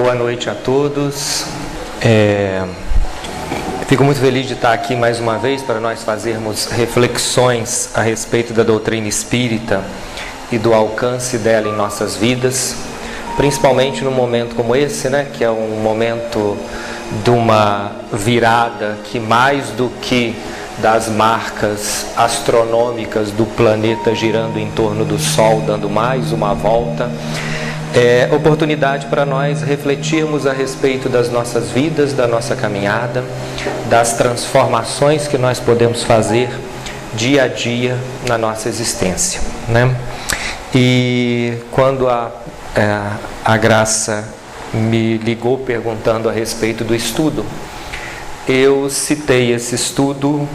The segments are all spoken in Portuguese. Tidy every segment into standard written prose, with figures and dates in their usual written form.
Boa noite a todos. Fico muito feliz de estar aqui mais uma vez para nós fazermos reflexões a respeito da doutrina espírita e do alcance dela em nossas vidas, principalmente num momento como esse, que é um momento de uma virada que, mais do que das marcas astronômicas do planeta girando em torno do Sol, dando mais uma volta, é oportunidade para nós refletirmos a respeito das nossas vidas, da nossa caminhada, das transformações que nós podemos fazer dia a dia na nossa existência, E quando a Graça me ligou perguntando a respeito do estudo, eu citei esse estudo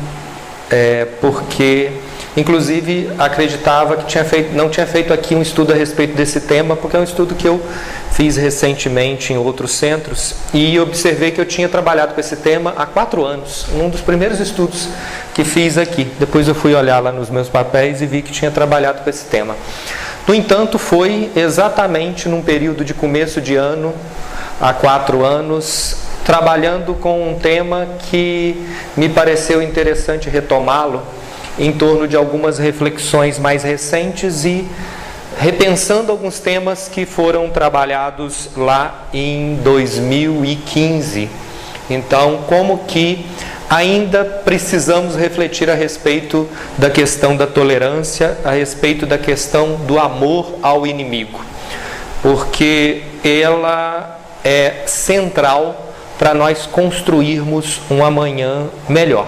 porque, inclusive, acreditava que não tinha feito aqui um estudo a respeito desse tema, porque é um estudo que eu fiz recentemente em outros centros e observei que eu tinha trabalhado com esse tema há 4 anos, um dos primeiros estudos que fiz aqui. Depois eu fui olhar lá nos meus papéis e vi que tinha trabalhado com esse tema. No entanto, foi exatamente num período de começo de ano, há 4 anos, trabalhando com um tema que me pareceu interessante retomá-lo em torno de algumas reflexões mais recentes e repensando alguns temas que foram trabalhados lá em 2015. Então, como que ainda precisamos refletir a respeito da questão da tolerância, a respeito da questão do amor ao inimigo, porque ela é central para nós construirmos um amanhã melhor.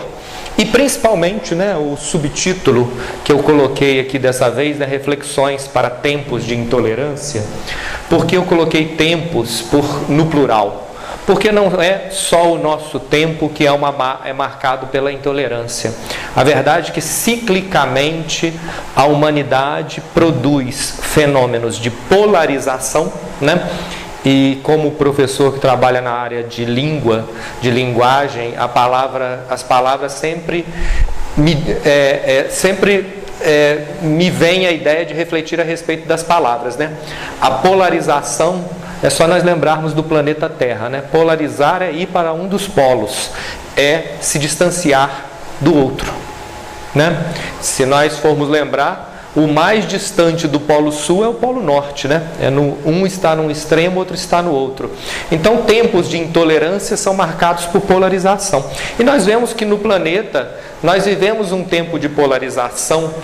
E principalmente, o subtítulo que eu coloquei aqui dessa vez, Reflexões para Tempos de Intolerância. Por que eu coloquei tempos no plural? Porque não é só o nosso tempo que é marcado pela intolerância. A verdade é que, ciclicamente, a humanidade produz fenômenos de polarização, E como professor que trabalha na área de língua, de linguagem, as palavras sempre me vem a ideia de refletir a respeito das palavras, A polarização é só nós lembrarmos do planeta Terra, Polarizar é ir para um dos polos, é se distanciar do outro, Se nós formos lembrar, o mais distante do Polo Sul é o Polo Norte, Um está num extremo, outro está no outro. Então, tempos de intolerância são marcados por polarização. E nós vemos que no planeta, nós vivemos um tempo de polarização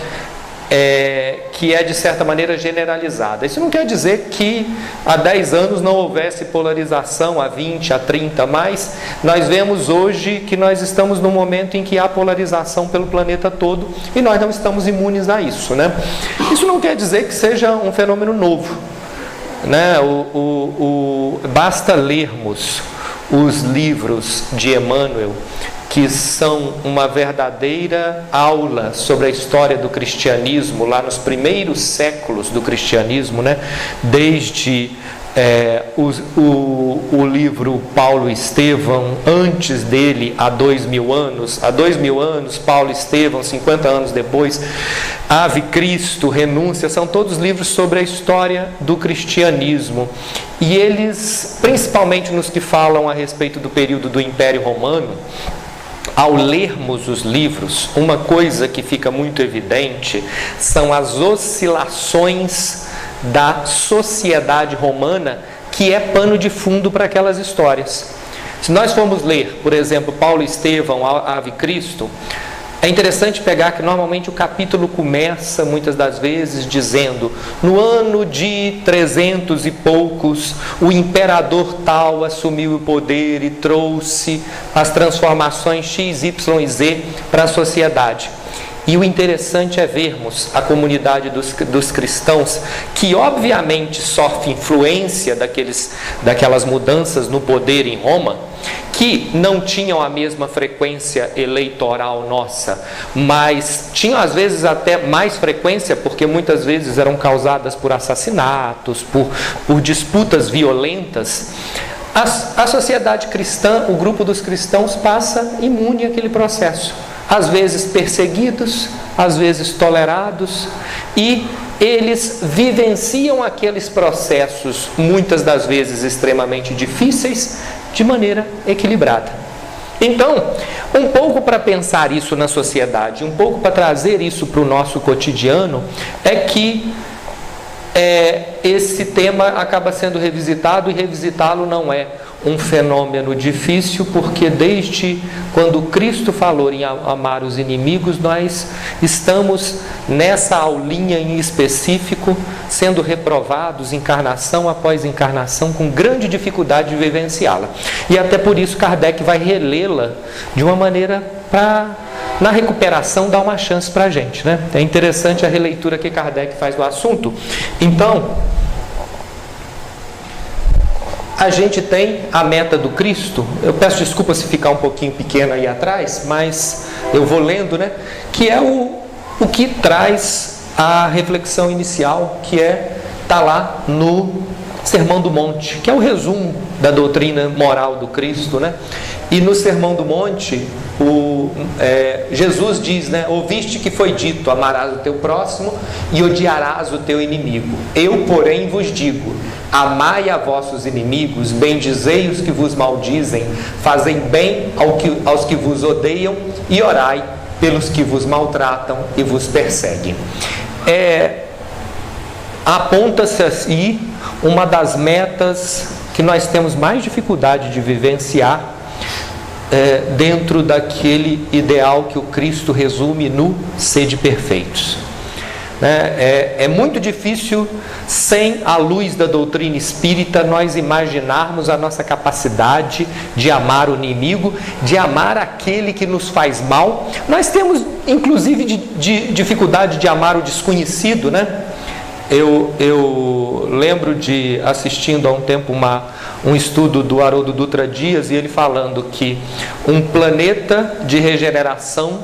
que é, de certa maneira, generalizada. Isso não quer dizer que há 10 anos não houvesse polarização, há 20, há 30, mas nós vemos hoje que nós estamos num momento em que há polarização pelo planeta todo e nós não estamos imunes a isso, Isso não quer dizer que seja um fenômeno novo, Basta lermos os livros de Emmanuel, que são uma verdadeira aula sobre a história do cristianismo, lá nos primeiros séculos do cristianismo, Desde o livro Paulo e Estevão, antes dele, há 2000 anos, Paulo e Estevão, 50 anos depois, Ave Cristo, Renúncia, são todos livros sobre a história do cristianismo. E eles, principalmente nos que falam a respeito do período do Império Romano, ao lermos os livros, uma coisa que fica muito evidente são as oscilações da sociedade romana, que é pano de fundo para aquelas histórias. Se nós formos ler, por exemplo, Paulo e Estevão, Ave Cristo, é interessante pegar que normalmente o capítulo começa, muitas das vezes, dizendo: no ano de 300 e poucos, o imperador tal assumiu o poder e trouxe as transformações X, Y e Z para a sociedade. E o interessante é vermos a comunidade dos cristãos, que obviamente sofre influência daquelas mudanças no poder em Roma, que não tinham a mesma frequência eleitoral nossa, mas tinham às vezes até mais frequência, porque muitas vezes eram causadas por assassinatos, por disputas violentas. A sociedade cristã, o grupo dos cristãos, passa imune àquele processo. Às vezes perseguidos, às vezes tolerados, e eles vivenciam aqueles processos, muitas das vezes extremamente difíceis, de maneira equilibrada. Então, um pouco para pensar isso na sociedade, um pouco para trazer isso para o nosso cotidiano, é que esse tema acaba sendo revisitado, e revisitá-lo não é um fenômeno difícil, porque desde quando Cristo falou em amar os inimigos, nós estamos nessa aulinha em específico, sendo reprovados encarnação após encarnação, com grande dificuldade de vivenciá-la. E até por isso Kardec vai relê-la de uma maneira para, na recuperação, dar uma chance para a gente, né? É interessante a releitura que Kardec faz do assunto. Então, a gente tem a meta do Cristo. Eu peço desculpa se ficar um pouquinho pequeno aí atrás, mas eu vou lendo, né? Que é o que traz a reflexão inicial, que está lá no Sermão do Monte, que é o resumo da doutrina moral do Cristo, né? E no Sermão do Monte, Jesus diz, né? Ouviste que foi dito, amarás o teu próximo e odiarás o teu inimigo. Eu, porém, vos digo, amai a vossos inimigos, bendizei os que vos maldizem, fazei bem aos que vos odeiam e orai pelos que vos maltratam e vos perseguem. Aponta-se aí uma das metas que nós temos mais dificuldade de vivenciar dentro daquele ideal que o Cristo resume no sede perfeitos. É muito difícil, sem a luz da doutrina espírita, nós imaginarmos a nossa capacidade de amar o inimigo, de amar aquele que nos faz mal. Nós temos, inclusive, de dificuldade de amar o desconhecido, né? Eu lembro de, assistindo há um tempo um estudo do Haroldo Dutra Dias, e ele falando que um planeta de regeneração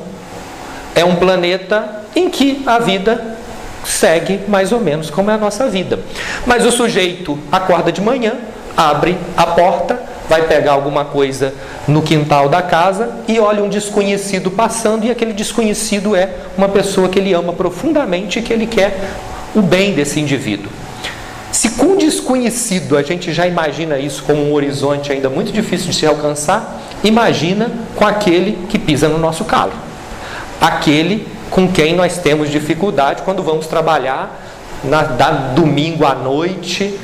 é um planeta em que a vida segue mais ou menos como é a nossa vida. Mas o sujeito acorda de manhã, abre a porta, vai pegar alguma coisa no quintal da casa e olha um desconhecido passando, e aquele desconhecido é uma pessoa que ele ama profundamente e que ele quer o bem desse indivíduo. Se com desconhecido a gente já imagina isso como um horizonte ainda muito difícil de se alcançar, imagina com aquele que pisa no nosso calo, aquele com quem nós temos dificuldade quando vamos trabalhar, domingo à noite,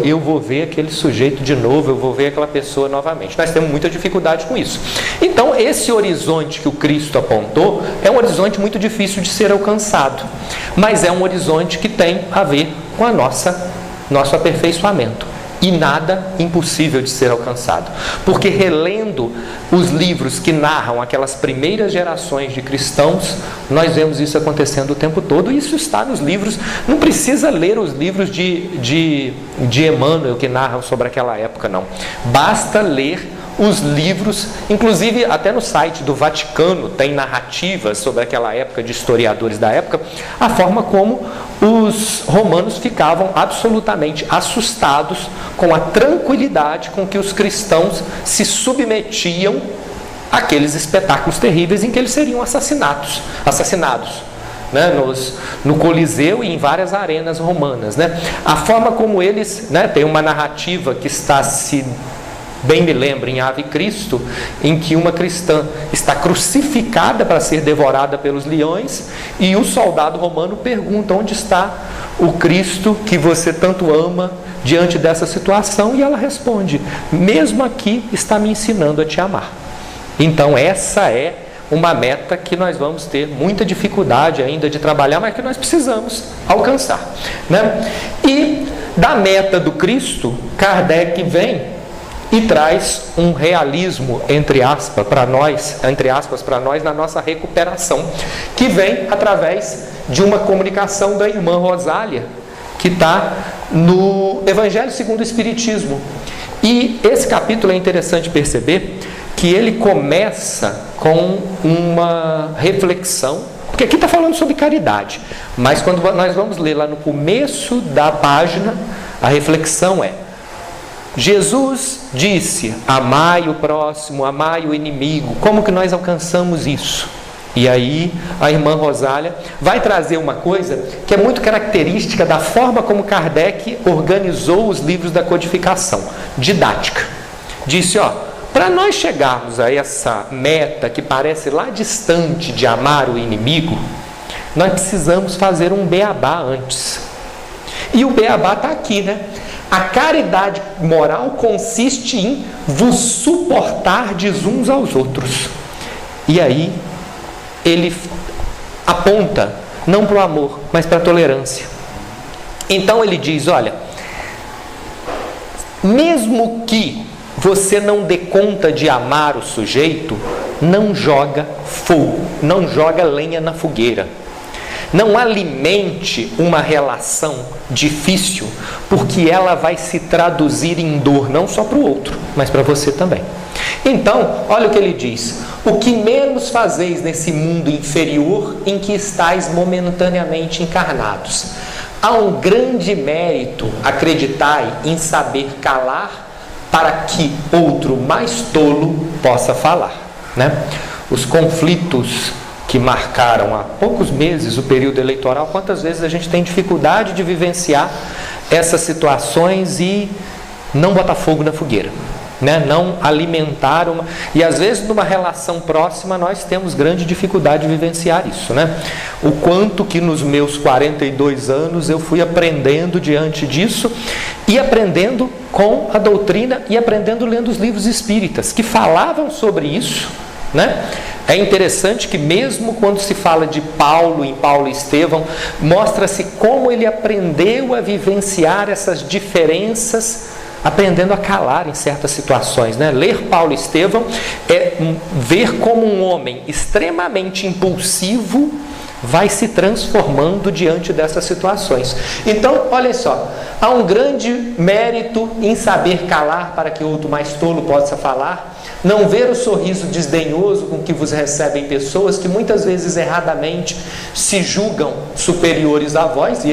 eu vou ver aquele sujeito de novo, eu vou ver aquela pessoa novamente. Nós temos muita dificuldade com isso. Então, esse horizonte que o Cristo apontou é um horizonte muito difícil de ser alcançado, mas é um horizonte que tem a ver com nosso aperfeiçoamento. E nada impossível de ser alcançado, porque relendo os livros que narram aquelas primeiras gerações de cristãos, nós vemos isso acontecendo o tempo todo, e isso está nos livros. Não precisa ler os livros de Emmanuel que narram sobre aquela época, não. Basta ler os livros, inclusive até no site do Vaticano tem narrativas sobre aquela época, de historiadores da época, a forma como os romanos ficavam absolutamente assustados com a tranquilidade com que os cristãos se submetiam àqueles espetáculos terríveis em que eles seriam assassinados, né, no Coliseu e em várias arenas romanas, né? A forma como eles, né, tem uma narrativa que está bem me lembro, em Ave Cristo, em que uma cristã está crucificada para ser devorada pelos leões, e o soldado romano pergunta: onde está o Cristo que você tanto ama diante dessa situação? E ela responde: mesmo aqui está me ensinando a te amar. Então essa é uma meta que nós vamos ter muita dificuldade ainda de trabalhar, mas que nós precisamos alcançar, né? E da meta do Cristo, Kardec vem e traz um realismo, entre aspas, para nós, na nossa recuperação, que vem através de uma comunicação da irmã Rosália, que está no Evangelho segundo o Espiritismo. E esse capítulo é interessante perceber que ele começa com uma reflexão, porque aqui está falando sobre caridade, mas quando nós vamos ler lá no começo da página, a reflexão é: Jesus disse, amai o próximo, amai o inimigo. Como que nós alcançamos isso? E aí a irmã Rosália vai trazer uma coisa que é muito característica da forma como Kardec organizou os livros da codificação, didática. Disse, para nós chegarmos a essa meta que parece lá distante de amar o inimigo, nós precisamos fazer um beabá antes. E o beabá está aqui, né? A caridade moral consiste em vos suportardes uns aos outros. E aí ele aponta não para o amor, mas para a tolerância. Então ele diz, olha, mesmo que você não dê conta de amar o sujeito, não joga fogo, não joga lenha na fogueira. Não alimente uma relação difícil, porque ela vai se traduzir em dor, não só para o outro, mas para você também. Então, olha o que ele diz: o que menos fazeis nesse mundo inferior em que estáis momentaneamente encarnados. Há um grande mérito, acreditai, em saber calar, para que outro mais tolo possa falar, né? Os conflitos que marcaram há poucos meses o período eleitoral, quantas vezes a gente tem dificuldade de vivenciar essas situações e não botar fogo na fogueira, né? Não alimentar uma... E às vezes numa relação próxima nós temos grande dificuldade de vivenciar isso, né? O quanto que nos meus 42 anos eu fui aprendendo diante disso, e aprendendo com a doutrina, e aprendendo lendo os livros espíritas que falavam sobre isso, né? É interessante que mesmo quando se fala de Paulo, em Paulo e Estevão, mostra-se como ele aprendeu a vivenciar essas diferenças, aprendendo a calar em certas situações, né? Ler Paulo e Estevão é ver como um homem extremamente impulsivo vai se transformando diante dessas situações. Então, olha só, há um grande mérito em saber calar para que outro mais tolo possa falar, não ver o sorriso desdenhoso com que vos recebem pessoas que muitas vezes erradamente se julgam superiores a vós, e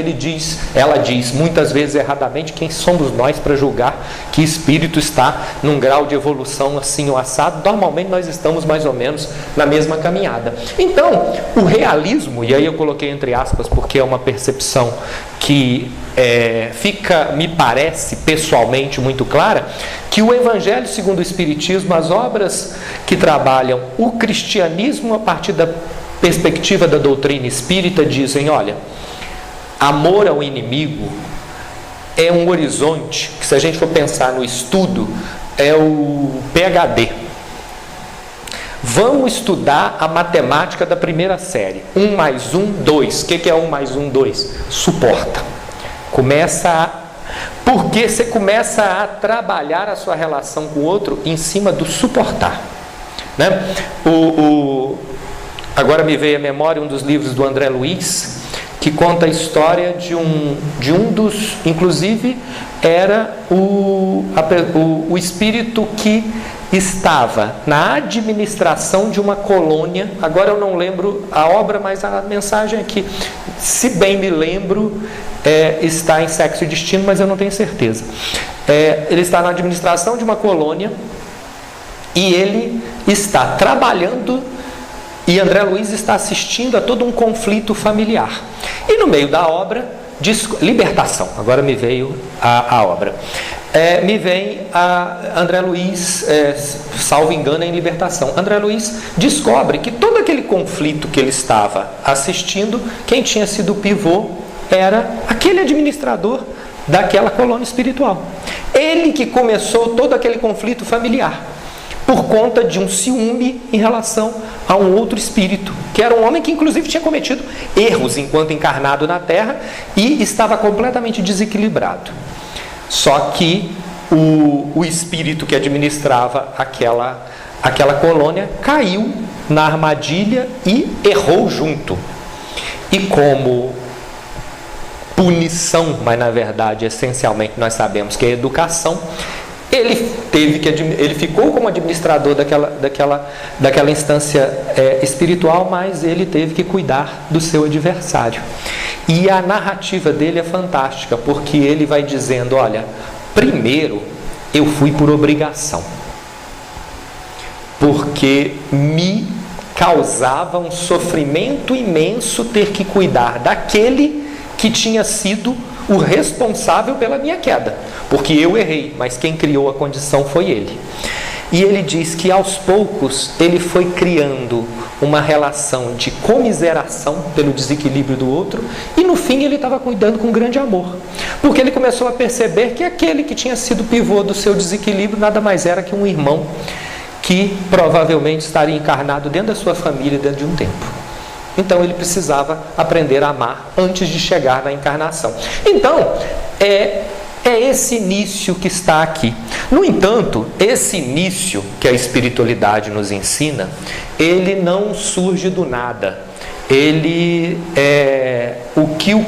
ela diz, muitas vezes erradamente, quem somos nós para julgar que espírito está num grau de evolução assim ou assado? Normalmente nós estamos mais ou menos na mesma caminhada. Então, o realismo, e aí eu coloquei entre aspas porque é uma percepção que me parece pessoalmente muito clara, que o Evangelho segundo o Espiritismo, as obras que trabalham o cristianismo a partir da perspectiva da doutrina espírita, dizem, olha, amor ao inimigo é um horizonte que, se a gente for pensar no estudo, é o PhD. Vamos estudar a matemática da primeira série. 1 mais 1, 2. O que é 1 mais 1, 2? Suporta. Porque você começa a trabalhar a sua relação com o outro em cima do suportar, né? Agora me veio à memória um dos livros do André Luiz, que conta a história de um dos, inclusive era o espírito que estava na administração de uma colônia. Agora eu não lembro a obra, mas a mensagem aqui, se bem me lembro, está em Sexo e Destino, mas eu não tenho certeza. Ele está na administração de uma colônia e ele está trabalhando, e André Luiz está assistindo a todo um conflito familiar. E no meio da obra, libertação, agora me veio a obra. Me vem a André Luiz, salvo engano, em Libertação. André Luiz descobre que todo aquele conflito que ele estava assistindo, quem tinha sido o pivô era aquele administrador daquela colônia espiritual. Ele que começou todo aquele conflito familiar, por conta de um ciúme em relação a um outro espírito, que era um homem que inclusive tinha cometido erros enquanto encarnado na Terra e estava completamente desequilibrado. Só que o espírito que administrava aquela colônia caiu na armadilha e errou junto. E como punição, mas na verdade essencialmente nós sabemos que é educação, ele ficou como administrador daquela instância espiritual, mas ele teve que cuidar do seu adversário. E a narrativa dele é fantástica, porque ele vai dizendo, olha, primeiro eu fui por obrigação, porque me causava um sofrimento imenso ter que cuidar daquele que tinha sido o responsável pela minha queda, porque eu errei, mas quem criou a condição foi ele. E ele diz que aos poucos ele foi criando uma relação de comiseração pelo desequilíbrio do outro, e no fim ele estava cuidando com grande amor, porque ele começou a perceber que aquele que tinha sido pivô do seu desequilíbrio nada mais era que um irmão que provavelmente estaria encarnado dentro da sua família dentro de um tempo. Então ele precisava aprender a amar antes de chegar na encarnação. Então, é esse início que está aqui. No entanto, esse início que a espiritualidade nos ensina, ele não surge do nada. O que o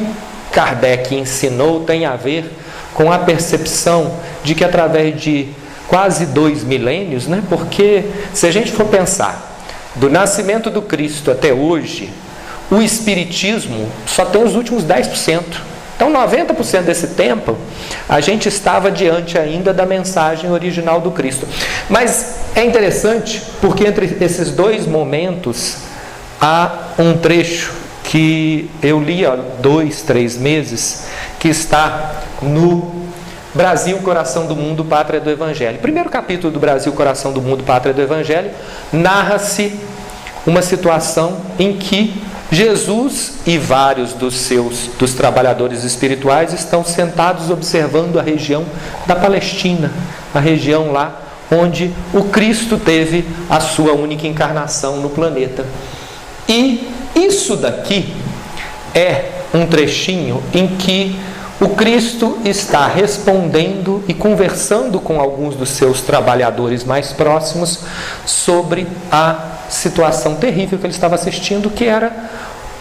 Kardec ensinou tem a ver com a percepção de que através de quase 2 milênios, né? Porque se a gente for pensar, do nascimento do Cristo até hoje, o Espiritismo só tem os últimos 10%. Então 90% desse tempo a gente estava diante ainda da mensagem original do Cristo. Mas é interessante porque entre esses 2 momentos há um trecho que eu li há 2, 3 meses, que está no Brasil, Coração do Mundo, Pátria do Evangelho. Primeiro capítulo do Brasil, Coração do Mundo, Pátria do Evangelho, narra-se uma situação em que Jesus e vários dos trabalhadores espirituais estão sentados observando a região da Palestina, a região lá onde o Cristo teve a sua única encarnação no planeta. E isso daqui é um trechinho em que o Cristo está respondendo e conversando com alguns dos seus trabalhadores mais próximos sobre a situação terrível que ele estava assistindo, que era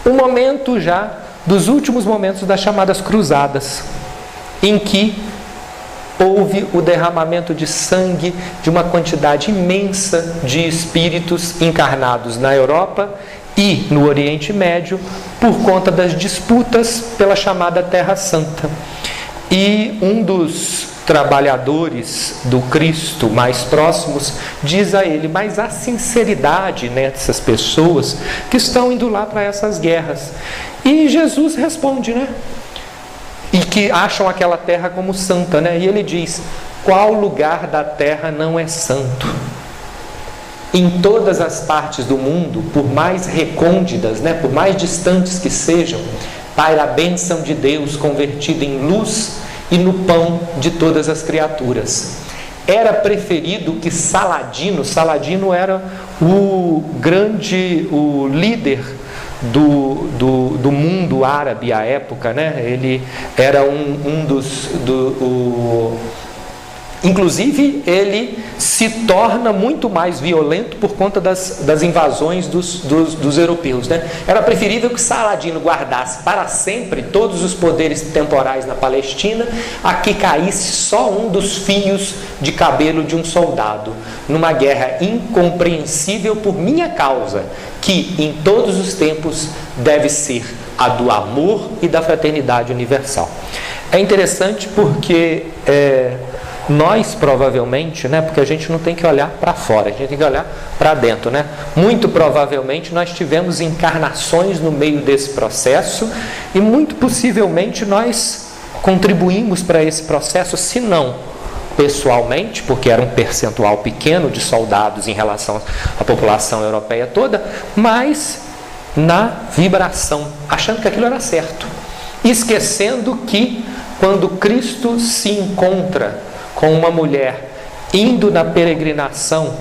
o momento já dos últimos momentos das chamadas cruzadas, em que houve o derramamento de sangue de uma quantidade imensa de espíritos encarnados na Europa e no Oriente Médio por conta das disputas pela chamada Terra Santa. E um dos trabalhadores do Cristo mais próximos diz a ele: mas há sinceridade nessas pessoas que estão indo lá para essas guerras. E Jesus responde, né? E que acham aquela terra como santa, né? E ele diz: qual lugar da terra não é santo? Em todas as partes do mundo, por mais recônditas, né, por mais distantes que sejam, paira a bênção de Deus convertida em luz e no pão de todas as criaturas. Era preferido que Saladino era o líder do mundo árabe à época, né? Ele era inclusive ele se torna muito mais violento por conta das invasões dos europeus, né? Era preferível que Saladino guardasse para sempre todos os poderes temporais na Palestina a que caísse só um dos fios de cabelo de um soldado numa guerra incompreensível por minha causa, que em todos os tempos deve ser a do amor e da fraternidade universal. É interessante porque nós provavelmente, né, porque a gente não tem que olhar para fora, a gente tem que olhar para dentro, né? Muito provavelmente nós tivemos encarnações no meio desse processo e muito possivelmente nós contribuímos para esse processo, se não pessoalmente, porque era um percentual pequeno de soldados em relação à população europeia toda, mas na vibração, achando que aquilo era certo, esquecendo que quando Cristo se encontra com uma mulher indo na peregrinação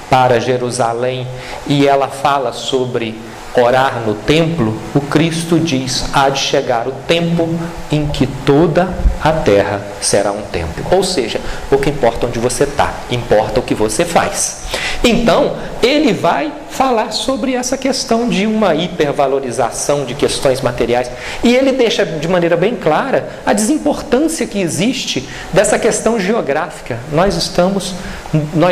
para Jerusalém e ela fala sobre orar no templo, o Cristo diz: há de chegar o tempo em que toda a terra será um templo. Ou seja, pouco importa onde você está, importa o que você faz. Então, ele vai falar sobre essa questão de uma hipervalorização de questões materiais. E ele deixa de maneira bem clara a desimportância que existe dessa questão geográfica. Nós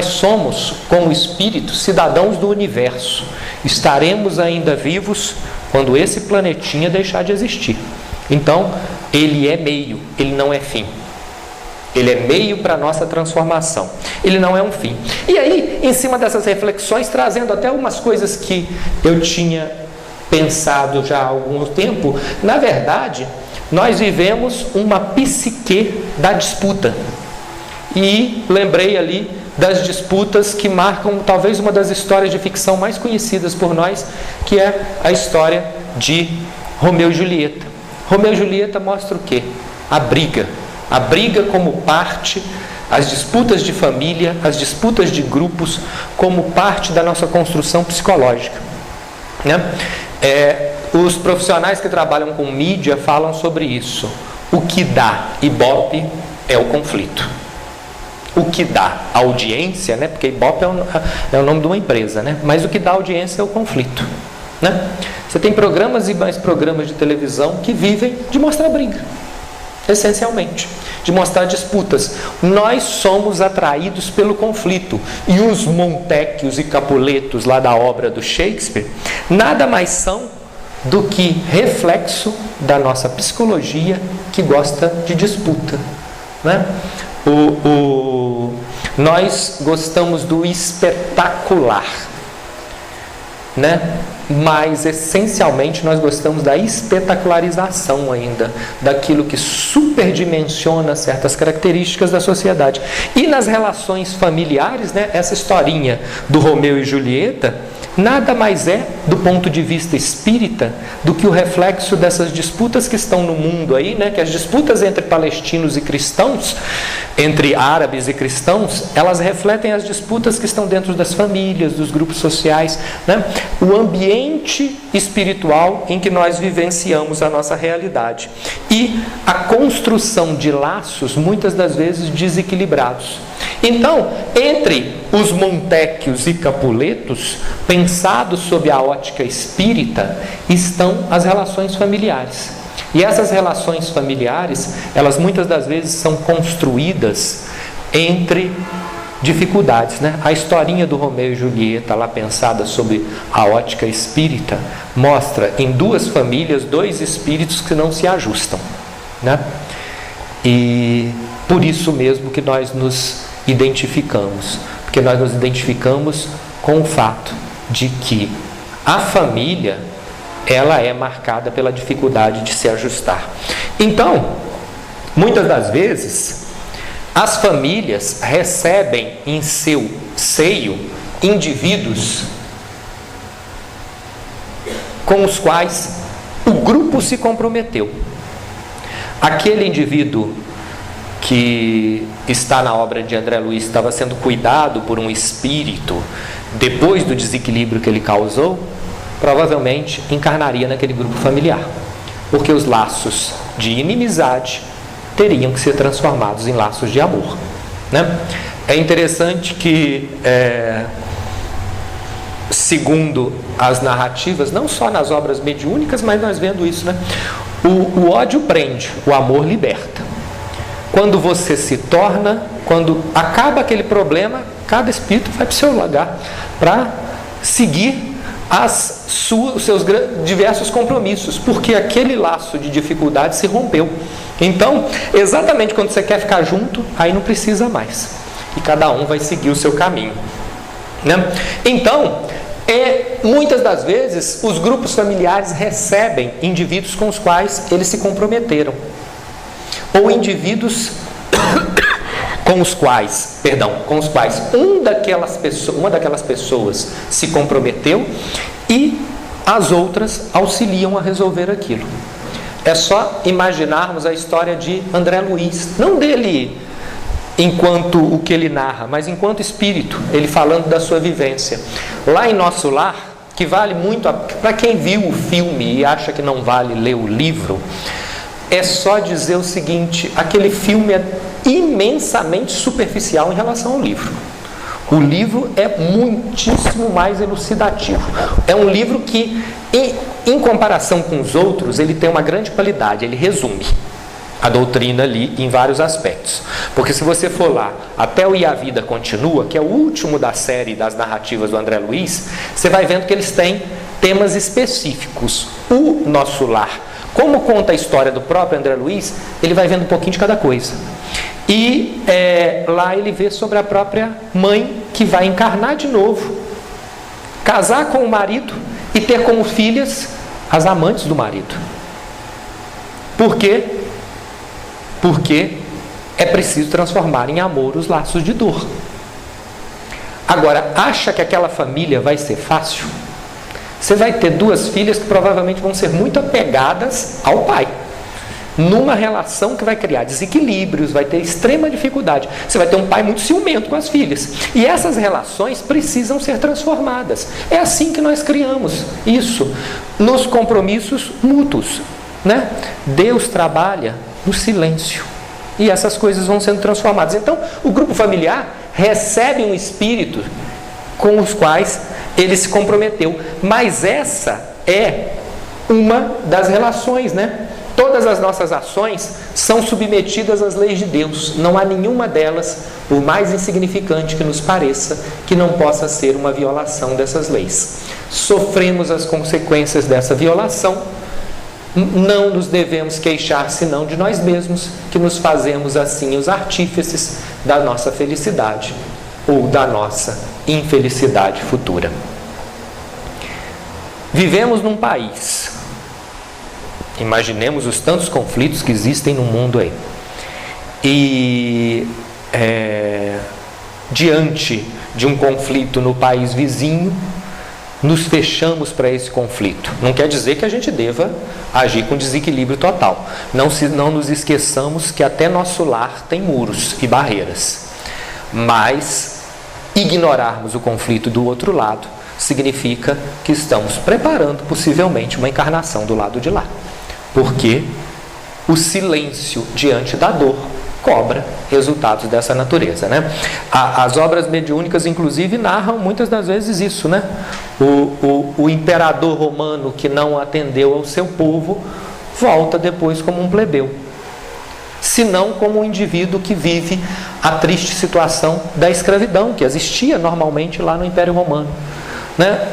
somos, como espíritos, cidadãos do universo. Estaremos ainda vivos quando esse planetinha deixar de existir. Então, ele é meio, ele não é fim. Ele é meio para a nossa transformação. Ele não é um fim. E aí, em cima dessas reflexões, trazendo até algumas coisas que eu tinha pensado já há algum tempo, na verdade, nós vivemos uma psique da disputa. E lembrei ali das disputas que marcam talvez uma das histórias de ficção mais conhecidas por nós, que é a história de Romeu e Julieta. Romeu e Julieta mostra o quê? A briga como parte, as disputas de família, as disputas de grupos como parte da nossa construção psicológica, né? Os profissionais que trabalham com mídia falam sobre isso. O que dá Ibope é o conflito. O que dá audiência, né? Porque Ibope é o nome de uma empresa, né? Mas o que dá audiência é o conflito, né? Você tem programas e mais programas de televisão que vivem de mostrar briga, essencialmente, de mostrar disputas. Nós somos atraídos pelo conflito. E os Montecchios e Capuletos lá da obra do Shakespeare nada mais são do que reflexo da nossa psicologia que gosta de disputa, né? Nós gostamos do espetacular, né? Mas essencialmente nós gostamos da espetacularização ainda, daquilo que superdimensiona certas características da sociedade. E nas relações familiares, né, essa historinha do Romeu e Julieta nada mais é, do ponto de vista espírita, do que o reflexo dessas disputas que estão no mundo aí, né? Que as disputas entre palestinos e cristãos, entre árabes e cristãos, elas refletem as disputas que estão dentro das famílias, dos grupos sociais, né? O ambiente espiritual em que nós vivenciamos a nossa realidade. E a construção de laços, muitas das vezes desequilibrados. Então, entre os Montecchios e Capuletos, pensados sob a ótica espírita, estão as relações familiares. E essas relações familiares, elas muitas das vezes são construídas entre dificuldades, né? A historinha do Romeu e Julieta, lá pensada sob a ótica espírita, mostra em duas famílias, dois espíritos que não se ajustam, né? E por isso mesmo que nós nos identificamos, porque nós nos identificamos com o fato de que a família, ela é marcada pela dificuldade de se ajustar. Então, muitas das vezes, as famílias recebem em seu seio indivíduos com os quais o grupo se comprometeu. Aquele indivíduo que está na obra de André Luiz, estava sendo cuidado por um espírito depois do desequilíbrio que ele causou, provavelmente encarnaria naquele grupo familiar, porque os laços de inimizade teriam que ser transformados em laços de amor, né? É interessante que, segundo as narrativas, não só nas obras mediúnicas, mas nós vendo isso, né? O ódio prende, o amor liberta. Quando você se torna, quando acaba aquele problema, cada espírito vai para o seu lugar para seguir os seus diversos compromissos, porque aquele laço de dificuldade se rompeu. Então, exatamente quando você quer ficar junto, aí não precisa mais. E cada um vai seguir o seu caminho, né? Então, muitas das vezes, os grupos familiares recebem indivíduos com os quais eles se comprometeram. Ou indivíduos com os quais uma daquelas pessoas se comprometeu e as outras auxiliam a resolver aquilo. É só imaginarmos a história de André Luiz, não dele enquanto o que ele narra, mas enquanto espírito, ele falando da sua vivência. Lá em Nosso Lar, que vale muito, para quem viu o filme e acha que não vale ler o livro, é só dizer o seguinte: aquele filme é imensamente superficial em relação ao livro. O livro é muitíssimo mais elucidativo. É um livro que, em comparação com os outros, ele tem uma grande qualidade. Ele resume a doutrina ali em vários aspectos. Porque se você for lá até o E a Vida Continua, que é o último da série das narrativas do André Luiz, você vai vendo que eles têm temas específicos. O Nosso Lar, como conta a história do próprio André Luiz, ele vai vendo um pouquinho de cada coisa. E lá ele vê sobre a própria mãe, que vai encarnar de novo, casar com o marido e ter como filhas as amantes do marido. Por quê? Porque é preciso transformar em amor os laços de dor. Agora, acha que aquela família vai ser fácil? Você vai ter duas filhas que provavelmente vão ser muito apegadas ao pai, numa relação que vai criar desequilíbrios, vai ter extrema dificuldade. Você vai ter um pai muito ciumento com as filhas. E essas relações precisam ser transformadas. É assim que nós criamos isso, nos compromissos mútuos, né? Deus trabalha no silêncio. E essas coisas vão sendo transformadas. Então, o grupo familiar recebe um espírito com os quais ele se comprometeu. Mas essa é uma das relações, né? Todas as nossas ações são submetidas às leis de Deus. Não há nenhuma delas, por mais insignificante que nos pareça, que não possa ser uma violação dessas leis. Sofremos as consequências dessa violação. Não nos devemos queixar senão de nós mesmos, que nos fazemos assim os artífices da nossa felicidade ou da nossa infelicidade futura. Vivemos num país, imaginemos os tantos conflitos que existem no mundo aí, e diante de um conflito no país vizinho, nos fechamos para esse conflito. Não quer dizer que a gente deva agir com desequilíbrio total. Não nos esqueçamos que até nosso lar tem muros e barreiras. Mas ignorarmos o conflito do outro lado significa que estamos preparando possivelmente uma encarnação do lado de lá. Porque o silêncio diante da dor cobra resultados dessa natureza, né? As obras mediúnicas, inclusive, narram muitas das vezes isso, né? O imperador romano que não atendeu ao seu povo volta depois como um plebeu, se não como um indivíduo que vive a triste situação da escravidão que existia normalmente lá no Império Romano, né?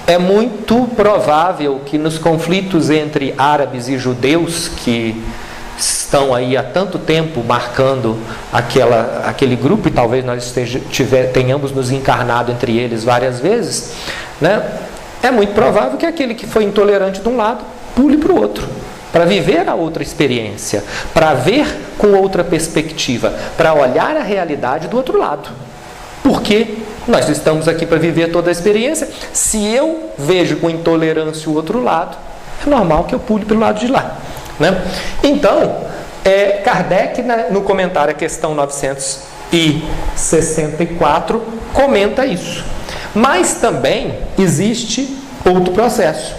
É muito provável que nos conflitos entre árabes e judeus, que estão aí há tanto tempo marcando aquele grupo, e talvez nós tenhamos nos encarnado entre eles várias vezes, né? É muito provável que aquele que foi intolerante de um lado pule para o outro, para viver a outra experiência, para ver com outra perspectiva, para olhar a realidade do outro lado. Porque nós estamos aqui para viver toda a experiência. Se eu vejo com intolerância o outro lado, é normal que eu pule para o lado de lá, né? Então, Kardec, no comentário à questão 964, comenta isso. Mas também existe outro processo,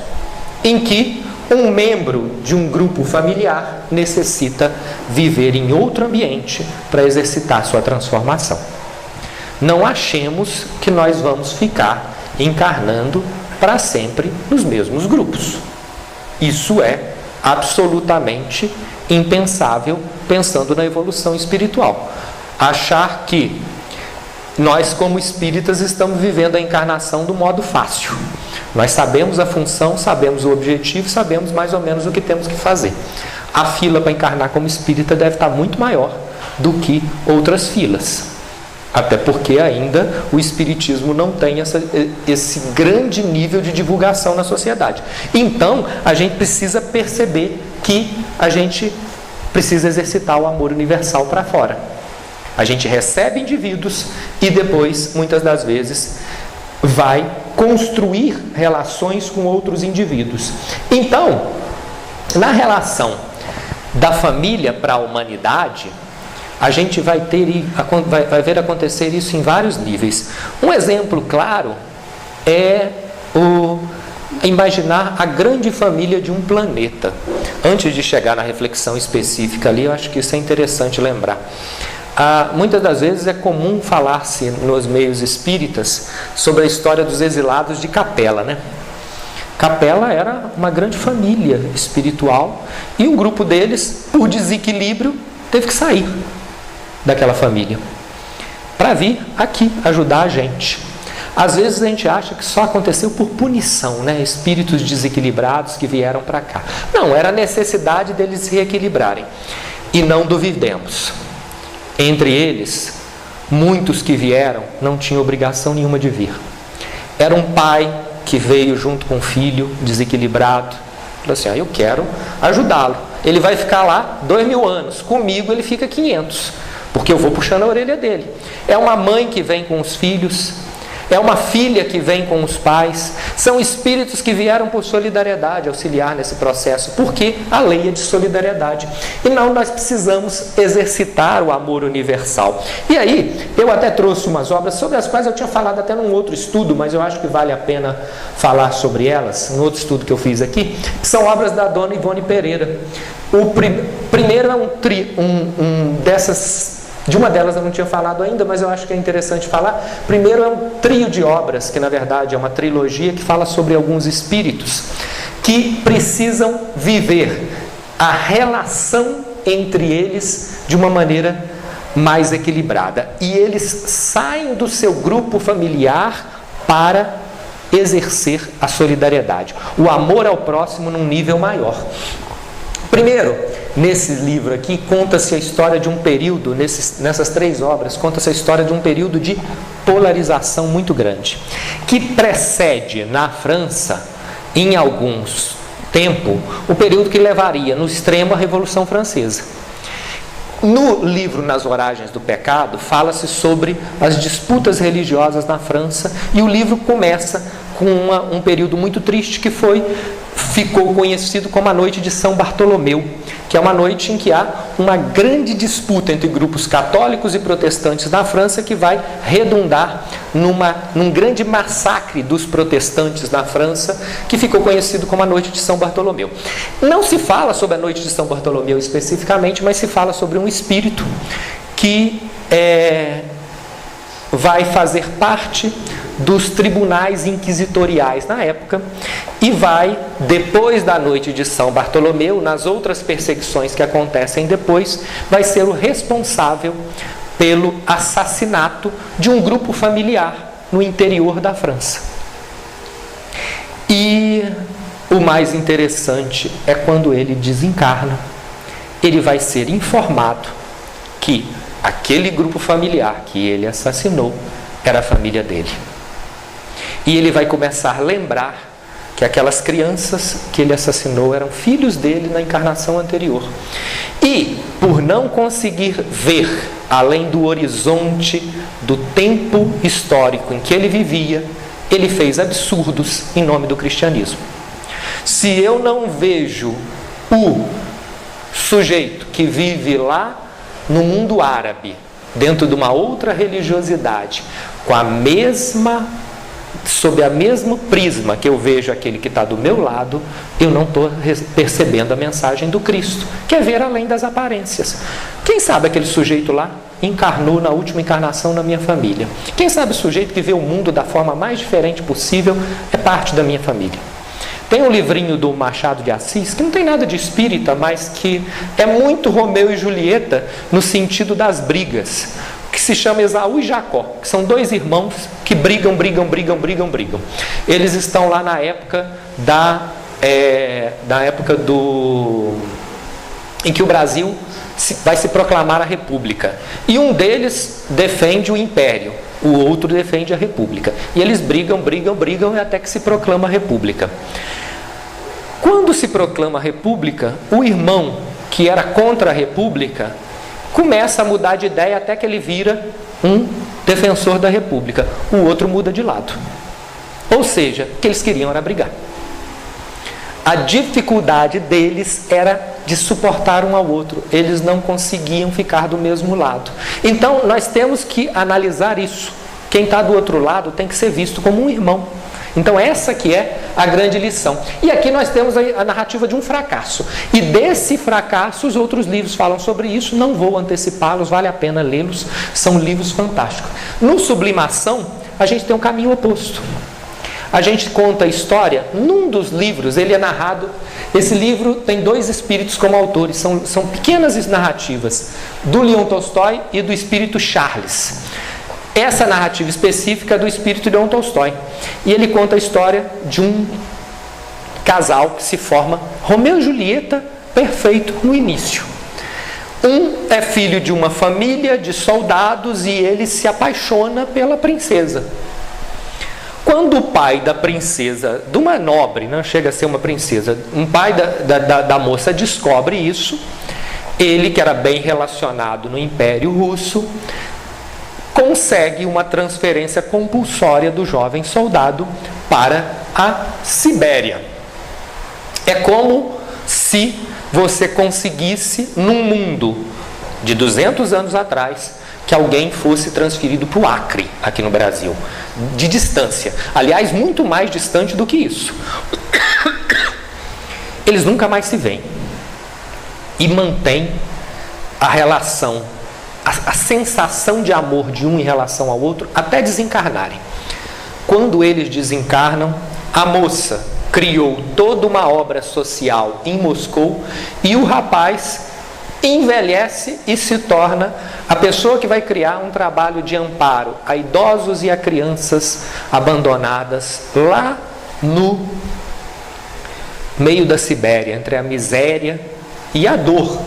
em que um membro de um grupo familiar necessita viver em outro ambiente para exercitar sua transformação. Não achemos que nós vamos ficar encarnando para sempre nos mesmos grupos. Isso é absolutamente impensável, pensando na evolução espiritual. Achar que nós, como espíritas, estamos vivendo a encarnação do modo fácil. Nós sabemos a função, sabemos o objetivo, sabemos mais ou menos o que temos que fazer. A fila para encarnar como espírita deve estar muito maior do que outras filas. Até porque ainda o espiritismo não tem esse grande nível de divulgação na sociedade. Então, a gente precisa perceber que a gente precisa exercitar o amor universal para fora. A gente recebe indivíduos e depois, muitas das vezes, vai construir relações com outros indivíduos. Então, na relação da família para a humanidade, a gente vai ver acontecer isso em vários níveis. Um exemplo claro é imaginar a grande família de um planeta. Antes de chegar na reflexão específica ali, eu acho que isso é interessante lembrar. Muitas das vezes é comum falar-se nos meios espíritas sobre a história dos exilados de Capela, né? Capela era uma grande família espiritual e um grupo deles, por desequilíbrio, teve que sair daquela família para vir aqui ajudar a gente. Às vezes a gente acha que só aconteceu por punição, né? Espíritos desequilibrados que vieram para cá. Não, era a necessidade deles se reequilibrarem. e não duvidemos. Entre eles, muitos que vieram não tinham obrigação nenhuma de vir. Era um pai que veio junto com um filho desequilibrado. Falou assim, eu quero ajudá-lo. Ele vai ficar lá 2000 anos. Comigo ele fica 500, porque eu vou puxando a orelha dele. É uma mãe que vem com os filhos. É uma filha que vem com os pais. São espíritos que vieram por solidariedade, auxiliar nesse processo, porque a lei é de solidariedade. E não, nós precisamos exercitar o amor universal. E aí, eu até trouxe umas obras sobre as quais eu tinha falado até num outro estudo, mas eu acho que vale a pena falar sobre elas, no outro estudo que eu fiz aqui, que são obras da dona Ivone Pereira. O primeiro é de uma delas eu não tinha falado ainda, mas eu acho que é interessante falar. Primeiro é um trio de obras, que na verdade é uma trilogia que fala sobre alguns espíritos que precisam viver a relação entre eles de uma maneira mais equilibrada. E eles saem do seu grupo familiar para exercer a solidariedade, o amor ao próximo num nível maior. Primeiro, nesse livro aqui, conta-se a história de um período, nessas 3 obras, conta-se a história de um período de polarização muito grande, que precede na França, em alguns tempo, o período que levaria no extremo à Revolução Francesa. No livro Nas Oragens do Pecado, fala-se sobre as disputas religiosas na França, e o livro começa com um período muito triste que ficou conhecido como a Noite de São Bartolomeu, que é uma noite em que há uma grande disputa entre grupos católicos e protestantes na França, que vai redundar num grande massacre dos protestantes na França, que ficou conhecido como a Noite de São Bartolomeu. Não se fala sobre a Noite de São Bartolomeu especificamente, mas se fala sobre um espírito que vai fazer parte dos tribunais inquisitoriais na época e vai, depois da Noite de São Bartolomeu, nas outras perseguições que acontecem depois, vai ser o responsável pelo assassinato de um grupo familiar no interior da França. E o mais interessante é quando ele desencarna, ele vai ser informado que aquele grupo familiar que ele assassinou era a família dele. E ele vai começar a lembrar que aquelas crianças que ele assassinou eram filhos dele na encarnação anterior. E, por não conseguir ver além do horizonte do tempo histórico em que ele vivia, ele fez absurdos em nome do cristianismo. Se eu não vejo o sujeito que vive lá no mundo árabe, dentro de uma outra religiosidade, sob a mesmo prisma que eu vejo aquele que está do meu lado, eu não estou percebendo a mensagem do Cristo, que é ver além das aparências. Quem sabe aquele sujeito lá encarnou na última encarnação na minha família? Quem sabe o sujeito que vê o mundo da forma mais diferente possível é parte da minha família? Tem um livrinho do Machado de Assis, que não tem nada de espírita, mas que é muito Romeu e Julieta no sentido das brigas, que se chama Esaú e Jacó, que são 2 irmãos que brigam. Eles estão lá na época em que o Brasil vai se proclamar a república. E um deles defende o império, o outro defende a república. E eles brigam até que se proclama a república. Quando se proclama a república, o irmão que era contra a república começa a mudar de ideia até que ele vira um defensor da república. O outro muda de lado. Ou seja, o que eles queriam era brigar. A dificuldade deles era de suportar um ao outro. Eles não conseguiam ficar do mesmo lado. Então, nós temos que analisar isso. Quem está do outro lado tem que ser visto como um irmão. Então, essa que é a grande lição. E aqui nós temos a narrativa de um fracasso. E desse fracasso, os outros livros falam sobre isso. Não vou antecipá-los, vale a pena lê-los. São livros fantásticos. No Sublimação, a gente tem um caminho oposto. A gente conta a história, num dos livros, ele é narrado. Esse livro tem 2 espíritos como autores, são pequenas narrativas, do Leon Tolstói e do espírito Charles. Essa narrativa específica é do espírito de Leon Tolstói. E ele conta a história de um casal que se forma, Romeu e Julieta, perfeito no início. Um é filho de uma família de soldados e ele se apaixona pela princesa. Quando o pai da princesa, de uma nobre, não chega a ser uma princesa, um pai da moça descobre isso, ele, que era bem relacionado no Império Russo, consegue uma transferência compulsória do jovem soldado para a Sibéria. É como se você conseguisse, num mundo de 200 anos atrás, que alguém fosse transferido para o Acre, aqui no Brasil, de distância. Aliás, muito mais distante do que isso. Eles nunca mais se veem. E mantêm a relação, a sensação de amor de um em relação ao outro, até desencarnarem. Quando eles desencarnam, a moça criou toda uma obra social em Moscou e o rapaz envelhece e se torna a pessoa que vai criar um trabalho de amparo a idosos e a crianças abandonadas lá no meio da Sibéria, entre a miséria e a dor,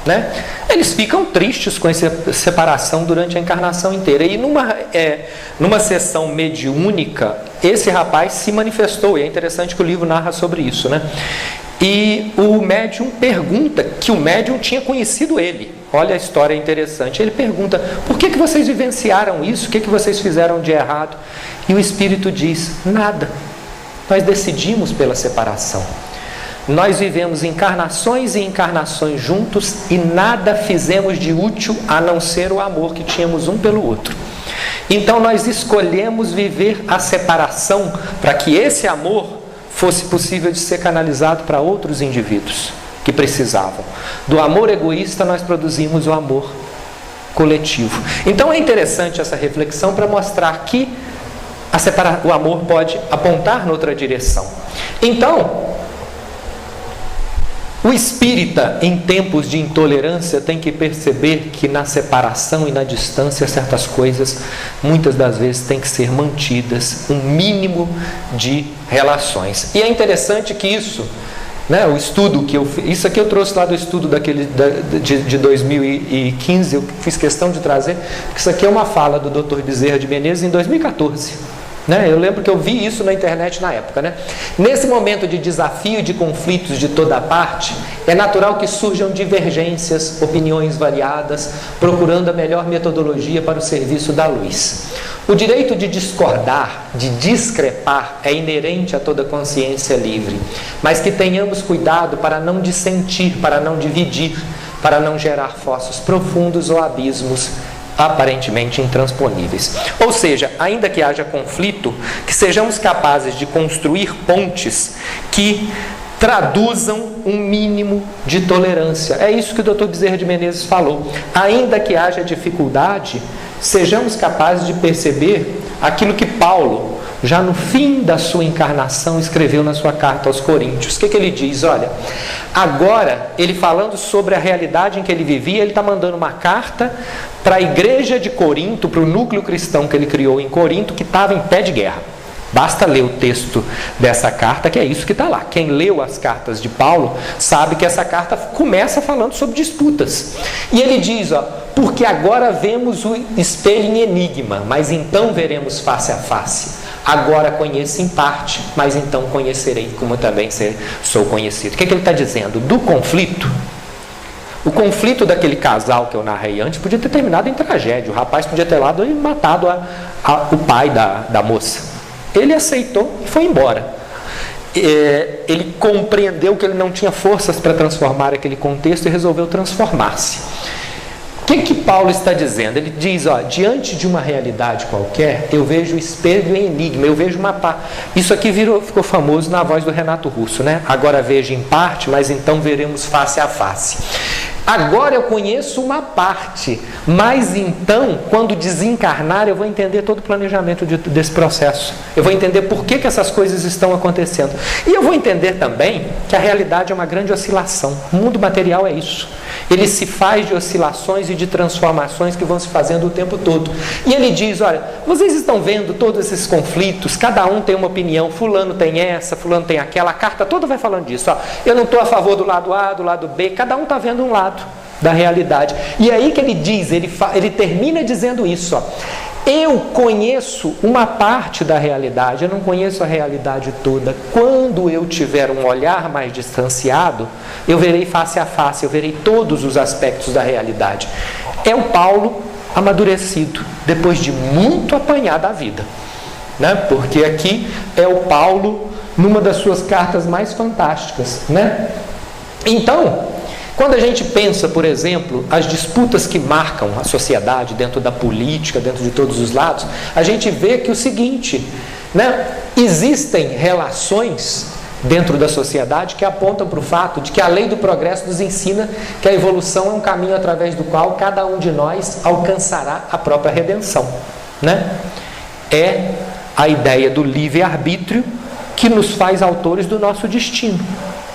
né? Eles ficam tristes com essa separação durante a encarnação inteira. E numa sessão mediúnica, esse rapaz se manifestou, e é interessante que o livro narra sobre isso, né? E o médium pergunta, que o médium tinha conhecido ele. Olha a história interessante. Ele pergunta, por que vocês vivenciaram isso? O que vocês fizeram de errado? E o espírito diz, nada. Nós decidimos pela separação. Nós vivemos encarnações e encarnações juntos e nada fizemos de útil a não ser o amor que tínhamos um pelo outro. Então nós escolhemos viver a separação para que esse amor fosse possível de ser canalizado para outros indivíduos que precisavam. Do amor egoísta nós produzimos o amor coletivo. Então é interessante essa reflexão para mostrar que o amor pode apontar noutra direção. Então, o espírita, em tempos de intolerância, tem que perceber que na separação e na distância certas coisas, muitas das vezes, têm que ser mantidas, um mínimo de relações. E é interessante que isso, né, o estudo que eu fiz, isso aqui eu trouxe lá do estudo de 2015, eu fiz questão de trazer, porque isso aqui é uma fala do Dr. Bezerra de Menezes em 2014. Eu lembro que eu vi isso na internet na época, né? Nesse momento de desafio e de conflitos de toda parte, é natural que surjam divergências, opiniões variadas, procurando a melhor metodologia para o serviço da luz. O direito de discordar, de discrepar, é inerente a toda consciência livre, mas que tenhamos cuidado para não dissentir, para não dividir, para não gerar fossos profundos ou abismos aparentemente intransponíveis. Ou seja, ainda que haja conflito, que sejamos capazes de construir pontes que traduzam um mínimo de tolerância. É isso que o Dr. Bezerra de Menezes falou. Ainda que haja dificuldade, sejamos capazes de perceber aquilo que Paulo, já no fim da sua encarnação, escreveu na sua carta aos Coríntios. O que ele diz? Olha, agora, ele falando sobre a realidade em que ele vivia, ele está mandando uma carta para a igreja de Corinto, para o núcleo cristão que ele criou em Corinto, que estava em pé de guerra. Basta ler o texto dessa carta, que é isso que está lá. Quem leu as cartas de Paulo sabe que essa carta começa falando sobre disputas. E ele diz, porque agora vemos o espelho em enigma, mas então veremos face a face. Agora conheço em parte, mas então conhecerei como também sou conhecido. O que ele está dizendo? Do conflito, o conflito daquele casal que eu narrei antes podia ter terminado em tragédia. O rapaz podia ter lá e matado o pai da moça. Ele aceitou e foi embora. Ele compreendeu que ele não tinha forças para transformar aquele contexto e resolveu transformar-se. O que Paulo está dizendo? Ele diz, diante de uma realidade qualquer, eu vejo espelho em enigma, eu vejo uma parte. Isso aqui ficou famoso na voz do Renato Russo, né? Agora vejo em parte, mas então veremos face a face. Agora eu conheço uma parte, mas então, quando desencarnar, eu vou entender todo o planejamento desse processo. Eu vou entender por que essas coisas estão acontecendo. E eu vou entender também que a realidade é uma grande oscilação. O mundo material é isso. Ele se faz de oscilações e de transformações que vão se fazendo o tempo todo. E ele diz, olha, vocês estão vendo todos esses conflitos, cada um tem uma opinião, fulano tem essa, fulano tem aquela, a carta toda vai falando disso. Eu não estou a favor do lado A, do lado B, cada um está vendo um lado. da realidade. E é aí que ele diz, ele termina dizendo isso, ó. Eu conheço uma parte da realidade, eu não conheço a realidade toda. Quando eu tiver um olhar mais distanciado, eu verei face a face, eu verei todos os aspectos da realidade. É o Paulo amadurecido, depois de muito apanhar da vida, né? Porque aqui é o Paulo numa das suas cartas mais fantásticas, né? Então, quando a gente pensa, por exemplo, as disputas que marcam a sociedade dentro da política, dentro de todos os lados, a gente vê que o seguinte, né? Existem relações dentro da sociedade que apontam para o fato de que a lei do progresso nos ensina que a evolução é um caminho através do qual cada um de nós alcançará a própria redenção, né? É a ideia do livre-arbítrio que nos faz autores do nosso destino,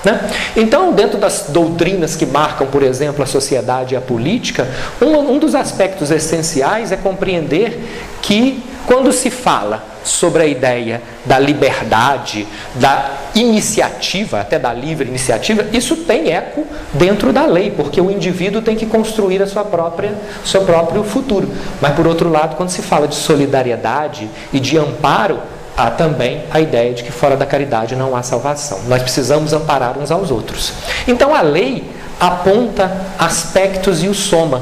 né? Então, dentro das doutrinas que marcam, por exemplo, a sociedade e a política, um dos aspectos essenciais é compreender que, quando se fala sobre a ideia da liberdade, da iniciativa, até da livre iniciativa, isso tem eco dentro da lei, porque o indivíduo tem que construir o seu próprio futuro. Mas, por outro lado, quando se fala de solidariedade e de amparo, há também a ideia de que fora da caridade não há salvação. Nós precisamos amparar uns aos outros. Então a lei aponta aspectos e os soma.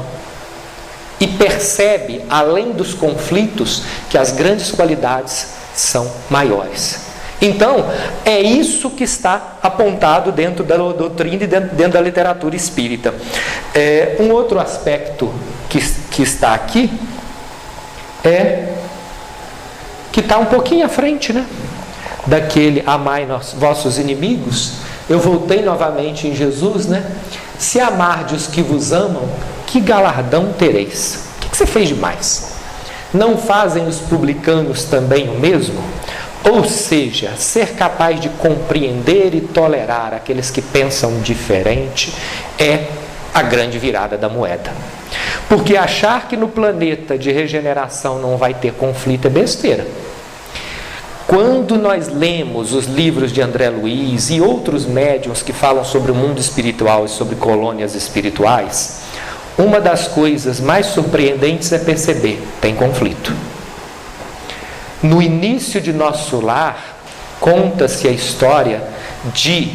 E percebe, além dos conflitos, que as grandes qualidades são maiores. Então, é isso que está apontado dentro da doutrina e dentro da literatura espírita. Um outro aspecto que está aqui é que está um pouquinho à frente, né? Daquele amai vossos inimigos. Eu voltei novamente em Jesus, né? Se amardes os que vos amam, que galardão tereis? O que você fez demais? Não fazem os publicanos também o mesmo? Ou seja, ser capaz de compreender e tolerar aqueles que pensam diferente é a grande virada da moeda. Porque achar que no planeta de regeneração não vai ter conflito é besteira. Quando nós lemos os livros de André Luiz e outros médiuns que falam sobre o mundo espiritual e sobre colônias espirituais, uma das coisas mais surpreendentes é perceber, tem conflito. No início de Nosso Lar, conta-se a história de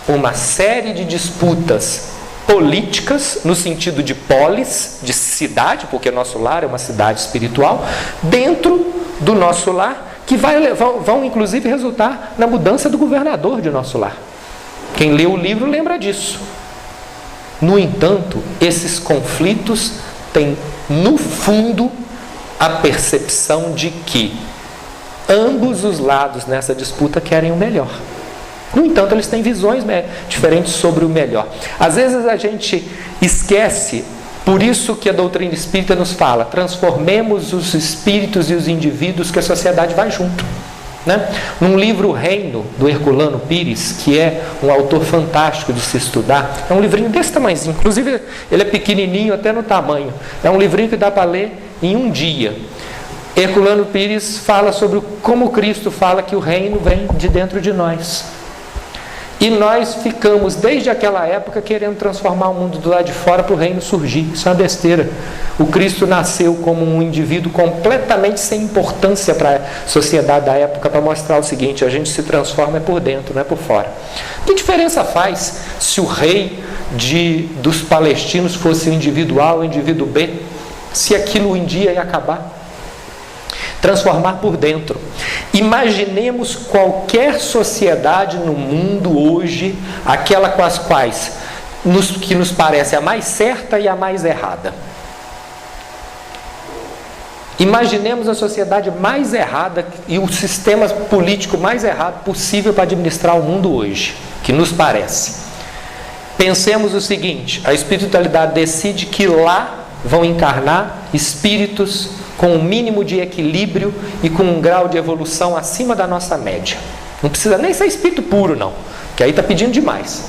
uma série de disputas políticas, no sentido de polis, de cidade, porque Nosso Lar é uma cidade espiritual, dentro do Nosso Lar, que vão inclusive resultar na mudança do governador de Nosso Lar. Quem lê o livro lembra disso. No entanto, esses conflitos têm, no fundo, a percepção de que ambos os lados nessa disputa querem o melhor. No entanto, eles têm visões diferentes sobre o melhor. Às vezes a gente esquece, por isso que a doutrina espírita nos fala, transformemos os espíritos e os indivíduos, que a sociedade vai junto, né? Num livro Reino, do Herculano Pires, que é um autor fantástico de se estudar, é um livrinho desse tamanhozinho, inclusive ele é pequenininho até no tamanho, é um livrinho que dá para ler em um dia. Herculano Pires fala sobre como Cristo fala que o reino vem de dentro de nós. E nós ficamos, desde aquela época, querendo transformar o mundo do lado de fora para o reino surgir. Isso é uma besteira. O Cristo nasceu como um indivíduo completamente sem importância para a sociedade da época, para mostrar o seguinte: a gente se transforma por dentro, não é por fora. Que diferença faz se o rei dos palestinos fosse o indivíduo A ou o indivíduo B? Se aquilo um dia ia acabar. Transformar por dentro. Imaginemos qualquer sociedade no mundo hoje, aquela com as quais que nos parece a mais certa e a mais errada. Imaginemos a sociedade mais errada e o sistema político mais errado possível para administrar o mundo hoje, que nos parece. Pensemos o seguinte: a espiritualidade decide que lá vão encarnar espíritos com um mínimo de equilíbrio e com um grau de evolução acima da nossa média. Não precisa nem ser espírito puro, não, que aí está pedindo demais.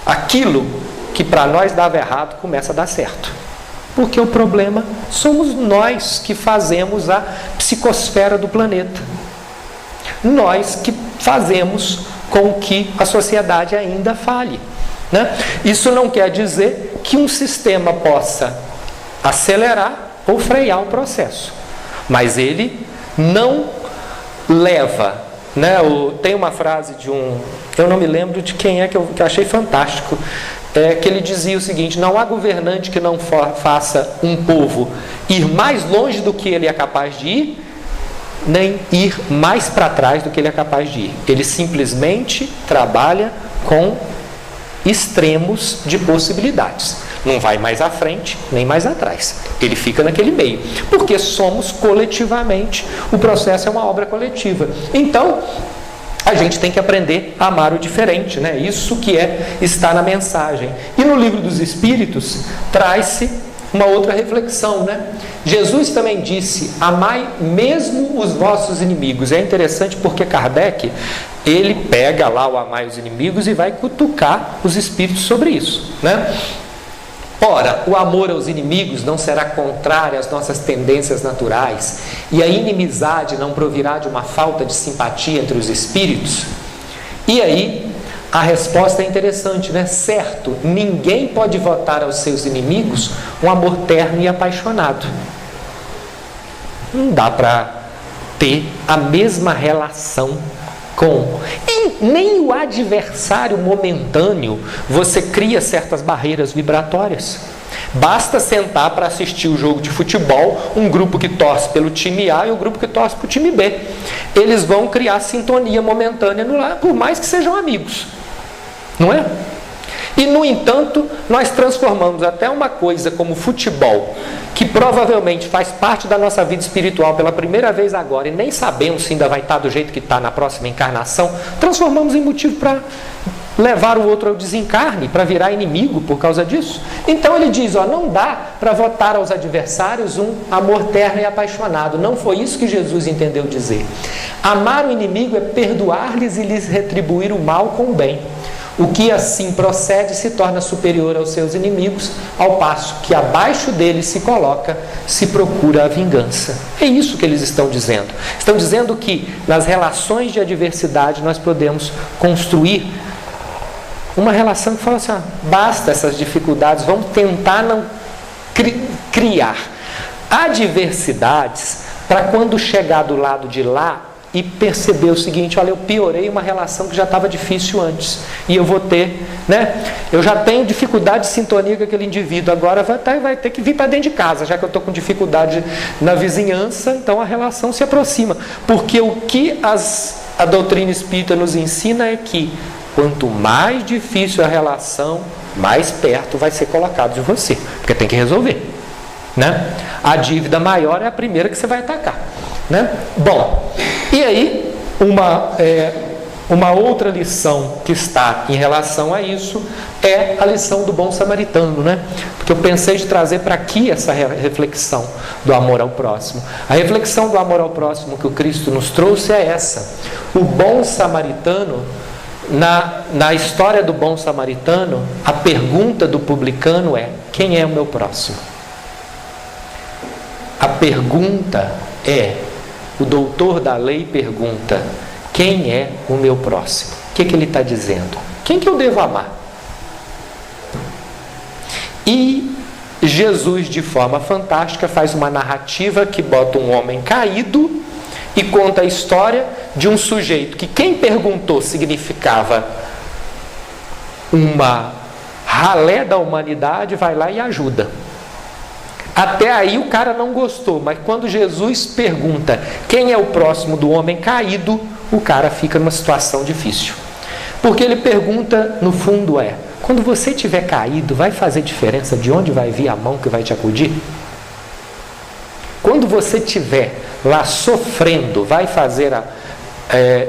Aquilo que para nós dava errado começa a dar certo, porque o problema somos nós que fazemos a psicosfera do planeta, nós que fazemos com que a sociedade ainda falhe. né? Isso não quer dizer que um sistema possa acelerar ou frear o processo, mas ele não leva, né? Tem uma frase de eu não me lembro de quem é, que eu achei fantástico, que ele dizia o seguinte: não há governante que não faça um povo ir mais longe do que ele é capaz de ir, nem ir mais para trás do que ele é capaz de ir. Ele simplesmente trabalha com extremos de possibilidades. Não vai mais à frente, nem mais atrás. Ele fica naquele meio. Porque somos coletivamente, o processo é uma obra coletiva. Então, a gente tem que aprender a amar o diferente, né? Isso que está na mensagem. E no Livro dos Espíritos, traz-se uma outra reflexão, né? Jesus também disse: amai mesmo os vossos inimigos. É interessante porque Kardec, ele pega lá o amai os inimigos e vai cutucar os espíritos sobre isso, né? Ora, o amor aos inimigos não será contrário às nossas tendências naturais, e a inimizade não provirá de uma falta de simpatia entre os espíritos? E aí, a resposta é interessante, né? Certo, ninguém pode votar aos seus inimigos um amor terno e apaixonado. Não dá para ter a mesma relação com... E nem o adversário momentâneo você cria certas barreiras vibratórias. Basta sentar para assistir o jogo de futebol, um grupo que torce pelo time A e o grupo que torce para o time B. Eles vão criar sintonia momentânea no lar, por mais que sejam amigos. Não é? E, no entanto, nós transformamos até uma coisa como futebol, que provavelmente faz parte da nossa vida espiritual pela primeira vez agora, e nem sabemos se ainda vai estar do jeito que está na próxima encarnação, transformamos em motivo para levar o outro ao desencarne, para virar inimigo por causa disso. Então ele diz, não dá para votar aos adversários um amor terno e apaixonado. Não foi isso que Jesus entendeu dizer. Amar o inimigo é perdoar-lhes e lhes retribuir o mal com o bem. O que assim procede se torna superior aos seus inimigos, ao passo que abaixo deles se coloca, se procura a vingança. É isso que eles estão dizendo. Estão dizendo que nas relações de adversidade nós podemos construir uma relação que fala assim, basta essas dificuldades, vamos tentar não criar adversidades para quando chegar do lado de lá e perceber o seguinte, olha, eu piorei uma relação que já estava difícil antes, e eu vou ter, né? Eu já tenho dificuldade de sintonia com aquele indivíduo, agora vai ter que vir para dentro de casa, já que eu estou com dificuldade na vizinhança, então a relação se aproxima. Porque o que a doutrina espírita nos ensina é que quanto mais difícil a relação, mais perto vai ser colocado de você, porque tem que resolver, né? A dívida maior é a primeira que você vai atacar, né? Bom, e aí uma outra lição que está em relação a isso é a lição do bom samaritano, né? Porque eu pensei de trazer para aqui essa reflexão do amor ao próximo. A reflexão do amor ao próximo que o Cristo nos trouxe é essa. O bom samaritano, na história do bom samaritano, a pergunta do publicano é: quem é o meu próximo? A pergunta é, o doutor da lei pergunta, quem é o meu próximo? O que ele está dizendo? Quem que eu devo amar? E Jesus, de forma fantástica, faz uma narrativa que bota um homem caído e conta a história de um sujeito que quem perguntou significava uma ralé da humanidade, vai lá e ajuda. Até aí o cara não gostou, mas quando Jesus pergunta quem é o próximo do homem caído, o cara fica numa situação difícil. Porque ele pergunta, no fundo quando você tiver caído, vai fazer diferença de onde vai vir a mão que vai te acudir? Quando você estiver lá sofrendo, vai fazer a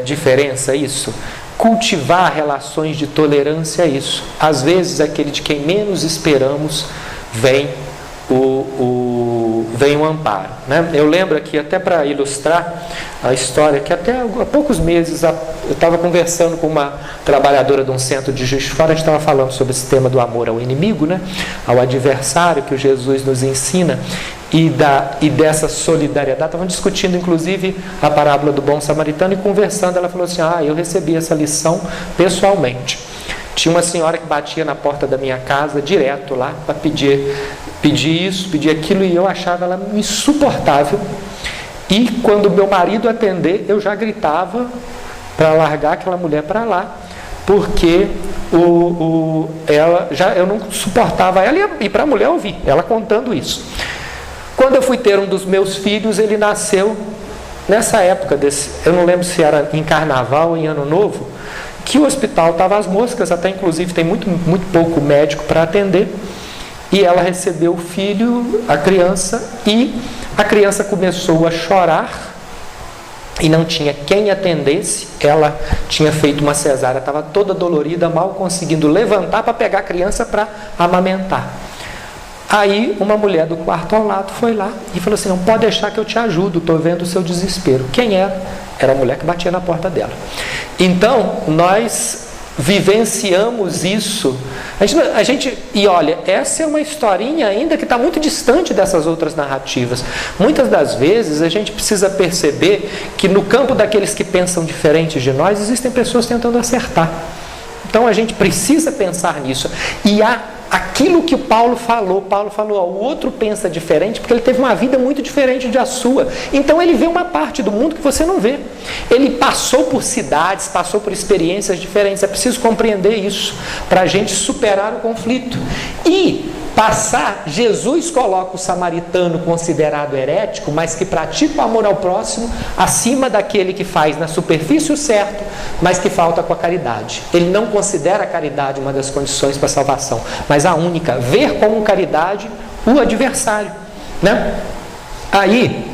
diferença isso? Cultivar relações de tolerância, isso. Às vezes, aquele de quem menos esperamos vem um amparo, né? Eu lembro aqui, até para ilustrar a história, que até há poucos meses eu estava conversando com uma trabalhadora de um centro de Juiz de Fora, a gente estava falando sobre esse tema do amor ao inimigo, né? Ao adversário, que o Jesus nos ensina, e dessa solidariedade. Estavam discutindo inclusive a parábola do bom samaritano, e conversando ela falou assim, eu recebi essa lição pessoalmente, Tinha uma senhora que batia na porta da minha casa direto lá para pedir isso, pedir aquilo, e eu achava ela insuportável. E quando meu marido atender, eu já gritava para largar aquela mulher para lá, porque eu não suportava ela, e para a mulher ouvir ela contando isso. Quando eu fui ter um dos meus filhos, ele nasceu nessa época eu não lembro se era em Carnaval ou em Ano Novo, que o hospital estava às moscas, até inclusive tem muito pouco médico para atender, e ela recebeu o filho, a criança, e a criança começou a chorar, e não tinha quem atendesse. Ela tinha feito uma cesárea, estava toda dolorida, mal conseguindo levantar para pegar a criança para amamentar. Aí uma mulher do quarto ao lado foi lá e falou assim: não pode deixar que eu te ajudo, estou vendo o seu desespero. Quem era? Era a mulher que batia na porta dela. Então nós vivenciamos isso. E olha, essa é uma historinha ainda que está muito distante dessas outras narrativas. Muitas das vezes a gente precisa perceber que no campo daqueles que pensam diferente de nós, existem pessoas tentando acertar. Então a gente precisa pensar nisso. E aquilo que Paulo falou, o outro pensa diferente porque ele teve uma vida muito diferente da sua. Então ele vê uma parte do mundo que você não vê. Ele passou por cidades, passou por experiências diferentes. É preciso compreender isso para a gente superar o conflito. Jesus coloca o samaritano considerado herético, mas que pratica o amor ao próximo, acima daquele que faz na superfície o certo, mas que falta com a caridade. Ele não considera a caridade uma das condições para a salvação, mas a única, ver como caridade o adversário, né? Aí,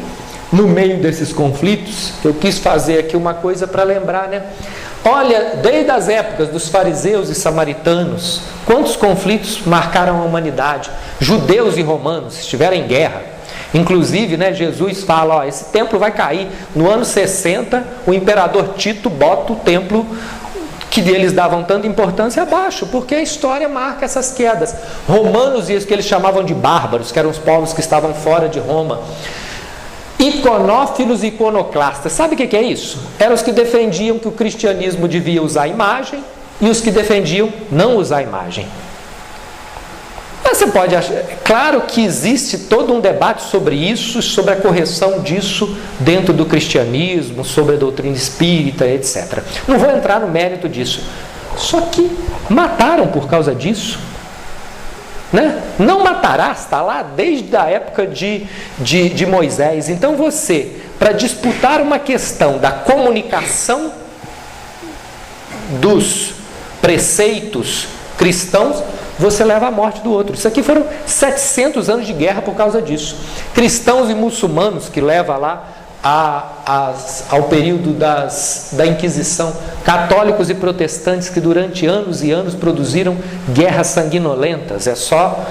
no meio desses conflitos, eu quis fazer aqui uma coisa para lembrar, né? Olha, desde as épocas dos fariseus e samaritanos, quantos conflitos marcaram a humanidade? Judeus e romanos estiveram em guerra. Inclusive, né, Jesus fala, esse templo vai cair. No ano 60, o imperador Tito bota o templo que eles davam tanta importância abaixo, porque a história marca essas quedas. Romanos e os que eles chamavam de bárbaros, que eram os povos que estavam fora de Roma. Iconófilos e iconoclastas, sabe o que é isso? Eram os que defendiam que o cristianismo devia usar a imagem e os que defendiam não usar a imagem. Mas você pode achar, claro que existe todo um debate sobre isso, sobre a correção disso dentro do cristianismo, sobre a doutrina espírita, etc. Não vou entrar no mérito disso. Só que mataram por causa disso. Né? Não matarás, está lá desde a época de Moisés. Então você, para disputar uma questão da comunicação dos preceitos cristãos, você leva à morte do outro. Isso aqui foram 700 anos de guerra por causa disso. Cristãos e muçulmanos, que leva lá ao período da Inquisição, católicos e protestantes que durante anos e anos produziram guerras sanguinolentas. É só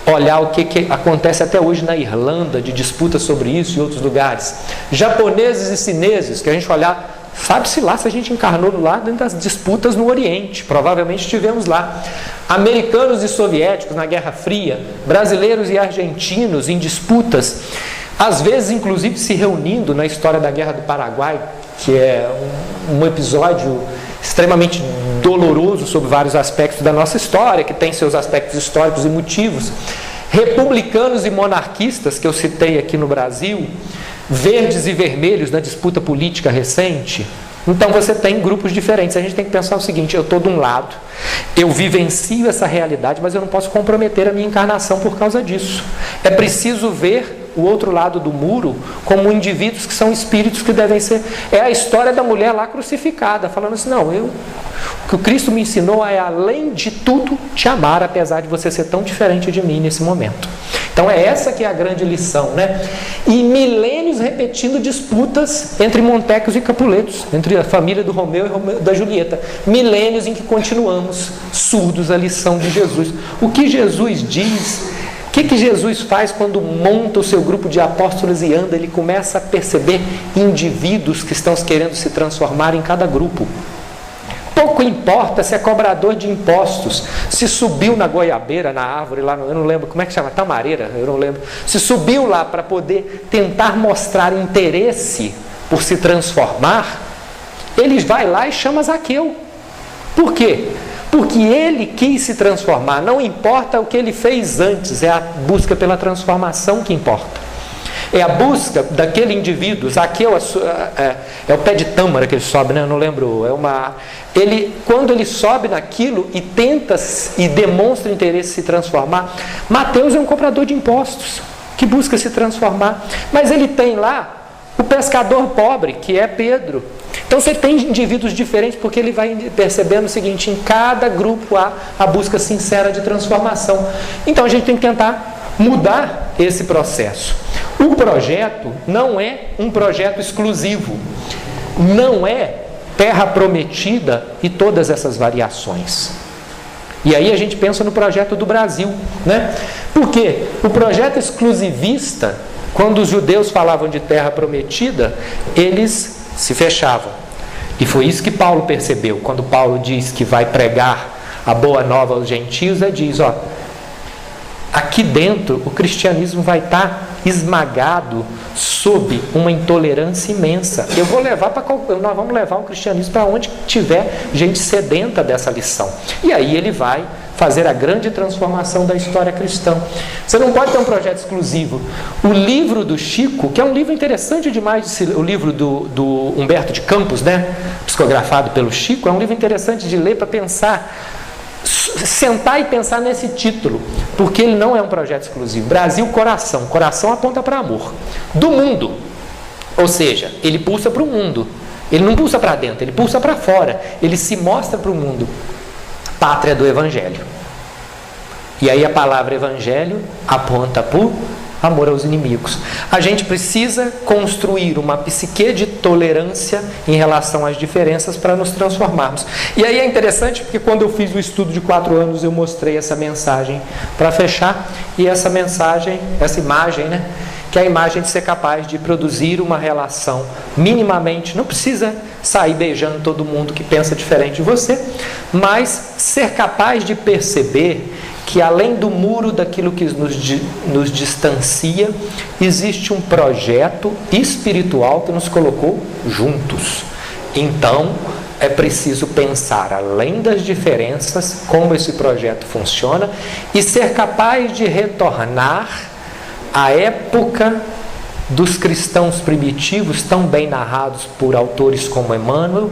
olhar o que acontece até hoje na Irlanda, de disputas sobre isso e outros lugares. Japoneses e chineses, que a gente olhar, sabe-se lá se a gente encarnou lá dentro das disputas no Oriente, provavelmente estivemos lá. Americanos e soviéticos na Guerra Fria, brasileiros e argentinos em disputas, às vezes inclusive se reunindo na história da Guerra do Paraguai, que é um episódio extremamente doloroso sobre vários aspectos da nossa história, que tem seus aspectos históricos e motivos. Republicanos e monarquistas, que eu citei aqui no Brasil, verdes e vermelhos na disputa política recente. Então você tem grupos diferentes. A gente tem que pensar o seguinte: eu estou de um lado, eu vivencio essa realidade, mas eu não posso comprometer a minha encarnação por causa disso. É preciso ver o outro lado do muro como indivíduos que são espíritos que devem ser. É a história da mulher lá crucificada, falando assim: não, o que o Cristo me ensinou é, além de tudo, te amar, apesar de você ser tão diferente de mim nesse momento. Então é essa que é a grande lição, né? E milênios repetindo disputas entre Montecos e Capuletos, entre a família do Romeu e da Julieta. Milênios em que continuamos surdos à lição de Jesus. O que Jesus diz, o que Jesus faz quando monta o seu grupo de apóstolos e anda? Ele começa a perceber indivíduos que estão querendo se transformar em cada grupo. Pouco importa se é cobrador de impostos, se subiu na goiabeira, na árvore, lá eu não lembro, como é que chama? Tamareira, eu não lembro. Se subiu lá para poder tentar mostrar interesse por se transformar, ele vai lá e chama Zaqueu. Por quê? porque ele quis se transformar. Não importa o que ele fez antes, é a busca pela transformação que importa. É a busca daquele indivíduo. Zaqueu é o pé de tâmara que ele sobe, né? Eu não lembro. Quando ele sobe naquilo e tenta e demonstra interesse em se transformar. Mateus é um cobrador de impostos que busca se transformar, mas ele tem lá o pescador pobre, que é Pedro. Então você tem indivíduos diferentes, porque ele vai percebendo o seguinte: em cada grupo há a busca sincera de transformação. Então a gente tem que tentar mudar esse processo. O projeto não é um projeto exclusivo, não é terra prometida e todas essas variações. E aí a gente pensa no projeto do Brasil, né? Porque o projeto exclusivista, quando os judeus falavam de terra prometida, eles se fechavam. E foi isso que Paulo percebeu. Quando Paulo diz que vai pregar a boa nova aos gentios, ele diz, aqui dentro o cristianismo vai estar esmagado sob uma intolerância imensa. Nós vamos levar o cristianismo para onde tiver gente sedenta dessa lição. E aí ele vai fazer a grande transformação da história cristã. Você não pode ter um projeto exclusivo. O livro do Chico, que é um livro interessante demais, o livro do Humberto de Campos, né? Psicografado pelo Chico, é um livro interessante de ler para pensar, sentar e pensar nesse título, porque ele não é um projeto exclusivo. Brasil, coração. Coração aponta para amor. Do mundo. Ou seja, ele pulsa para o mundo. Ele não pulsa para dentro, ele pulsa para fora. Ele se mostra para o mundo. Pátria do Evangelho. E aí a palavra Evangelho aponta para o amor aos inimigos. A gente precisa construir uma psique de tolerância em relação às diferenças para nos transformarmos. E aí é interessante porque quando eu fiz o estudo de 4 anos eu mostrei essa mensagem para fechar, e essa mensagem, essa imagem, né? Que é a imagem de ser capaz de produzir uma relação minimamente, não precisa sair beijando todo mundo que pensa diferente de você, mas ser capaz de perceber que além do muro daquilo que nos distancia, existe um projeto espiritual que nos colocou juntos. Então, é preciso pensar, além das diferenças, como esse projeto funciona e ser capaz de retornar à época dos cristãos primitivos, tão bem narrados por autores como Emmanuel,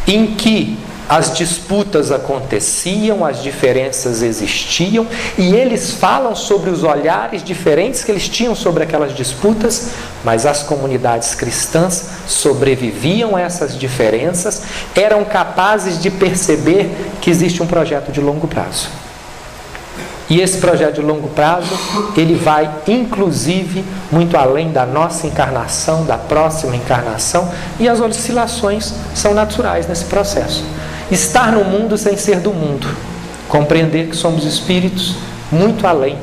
em que as disputas aconteciam, as diferenças existiam, e eles falam sobre os olhares diferentes que eles tinham sobre aquelas disputas, mas as comunidades cristãs sobreviviam a essas diferenças, eram capazes de perceber que existe um projeto de longo prazo. E esse projeto de longo prazo, ele vai inclusive muito além da nossa encarnação, da próxima encarnação, e as oscilações são naturais nesse processo. Estar no mundo sem ser do mundo, compreender que somos espíritos muito além,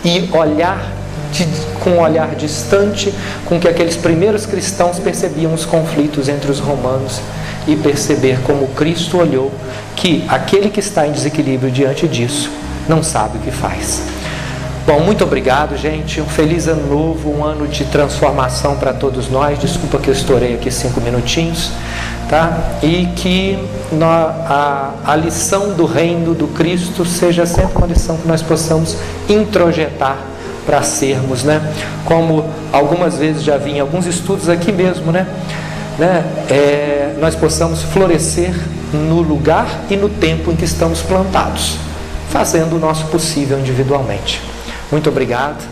e olhar com um olhar distante com que aqueles primeiros cristãos percebiam os conflitos entre os romanos, e perceber como Cristo olhou que aquele que está em desequilíbrio diante disso não sabe o que faz. Bom, muito obrigado, gente. Um feliz ano novo, um ano de transformação para todos nós. Desculpa que eu estourei aqui 5 minutinhos, tá? E que a lição do reino do Cristo seja sempre uma lição que nós possamos introjetar para sermos, né? Como algumas vezes já vi em alguns estudos aqui mesmo, né? Nós possamos florescer no lugar e no tempo em que estamos plantados, fazendo o nosso possível individualmente. Muito obrigado.